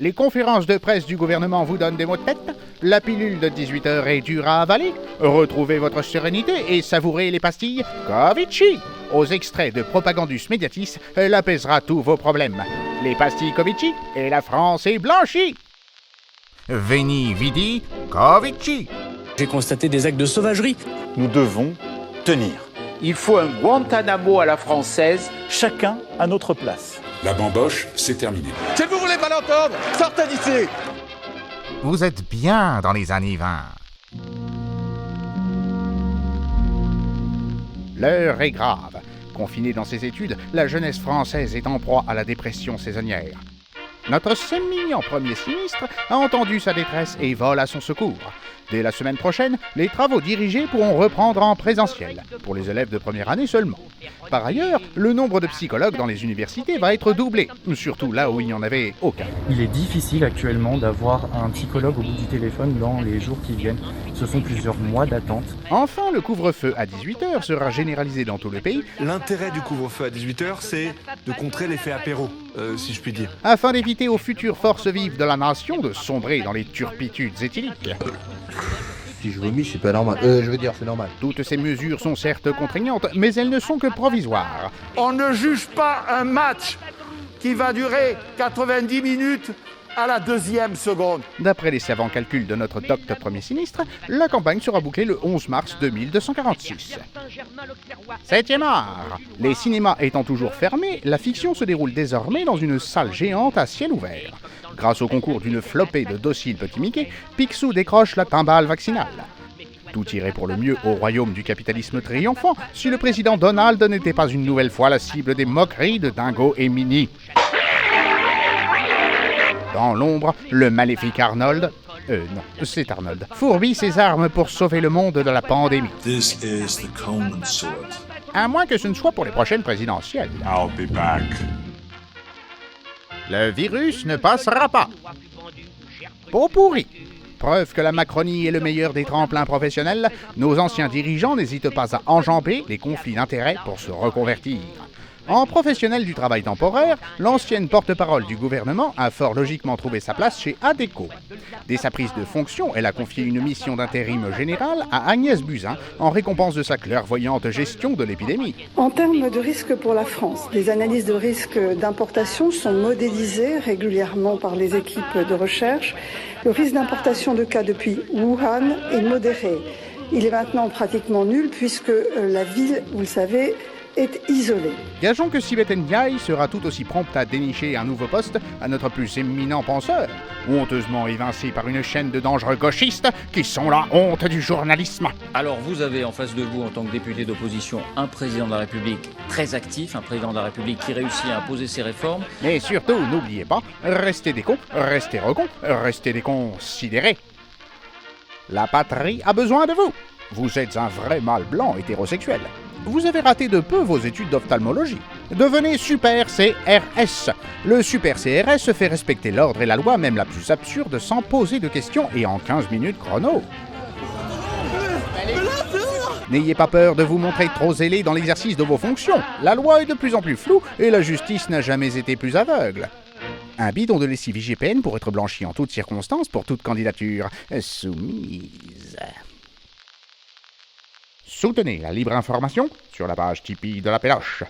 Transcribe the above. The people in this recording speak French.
Les conférences de presse du gouvernement vous donnent des maux de tête? La pilule de 18 heures est dure à avaler? Retrouvez votre sérénité et savourez les pastilles Covici. Aux extraits de Propagandus Mediatis, elle apaisera tous vos problèmes. Les pastilles Covici et la France est blanchie. Veni, vidi, Covici. J'ai constaté des actes de sauvagerie. Nous devons tenir. Il faut un Guantanamo à la française. Chacun à notre place. La bamboche, c'est terminé. Si vous voulez pas l'entendre, sortez d'ici. Vous êtes bien dans les années 20. L'heure est grave. Confinée dans ses études, la jeunesse française est en proie à la dépression saisonnière. Notre sémillant premier sinistre a entendu sa détresse et vole à son secours. Dès la semaine prochaine, les travaux dirigés pourront reprendre en présentiel, pour les élèves de première année seulement. Par ailleurs, le nombre de psychologues dans les universités va être doublé, surtout là où il n'y en avait aucun. Il est difficile actuellement d'avoir un psychologue au bout du téléphone dans les jours qui viennent. Ce sont plusieurs mois d'attente. Enfin, le couvre-feu à 18h sera généralisé dans tout le pays. L'intérêt du couvre-feu à 18h, c'est de contrer l'effet apéro, si je puis dire. Afin d'éviter aux futures forces vives de la nation de sombrer dans les turpitudes éthyliques. Si je vomis, c'est pas normal. C'est normal. Toutes ces mesures sont certes contraignantes, mais elles ne sont que provisoires. On ne juge pas un match qui va durer 90 minutes à la deuxième seconde. D'après les savants calculs de notre docte premier sinistre, la campagne sera bouclée le 11 mars 2246. 7e art. Les cinémas étant toujours fermés, la fiction se déroule désormais dans une salle géante à ciel ouvert. Grâce au concours d'une flopée de dociles petits Mickey, Picsou décroche la timbale vaccinale. Tout irait pour le mieux au royaume du capitalisme triomphant si le président Donald n'était pas une nouvelle fois la cible des moqueries de Dingo et Minnie. Dans l'ombre, le maléfique Arnold... non, c'est Arnold. Fourbit ses armes pour sauver le monde de la pandémie. This is the Conan sword. À moins que ce ne soit pour les prochaines présidentielles. I'll be back. Le virus ne passera pas. Pot pourri. Preuve que la Macronie est le meilleur des tremplins professionnels, nos anciens dirigeants n'hésitent pas à enjamber les conflits d'intérêts pour se reconvertir. En professionnel du travail temporaire, l'ancienne porte-parole du gouvernement a fort logiquement trouvé sa place chez Adecco. Dès sa prise de fonction, elle a confié une mission d'intérim général à Agnès Buzyn en récompense de sa clairvoyante gestion de l'épidémie. En termes de risque pour la France, les analyses de risque d'importation sont modélisées régulièrement par les équipes de recherche. Le risque d'importation de cas depuis Wuhan est modéré. Il est maintenant pratiquement nul puisque la ville, vous le savez, est isolée. Gageons que Sibeth Ndiaye sera tout aussi prompte à dénicher un nouveau poste à notre plus éminent penseur, honteusement évincé par une chaîne de dangereux gauchistes qui sont la honte du journalisme. Alors vous avez en face de vous, en tant que député d'opposition, un président de la République très actif, un président de la République qui réussit à imposer ses réformes. Mais surtout, n'oubliez pas, restez des cons, restez recons, restez des considérés. La patrie a besoin de vous. Vous êtes un vrai mâle blanc hétérosexuel. Vous avez raté de peu vos études d'ophtalmologie. Devenez super CRS. Le super CRS fait respecter l'ordre et la loi, même la plus absurde, sans poser de questions et en 15 minutes chrono. N'ayez pas peur de vous montrer trop zélé dans l'exercice de vos fonctions. La loi est de plus en plus floue et la justice n'a jamais été plus aveugle. Un bidon de lessive IGPN pour être blanchi en toutes circonstances pour toute candidature soumise. Soutenez la libre information sur la page Tipeee de la Péloche.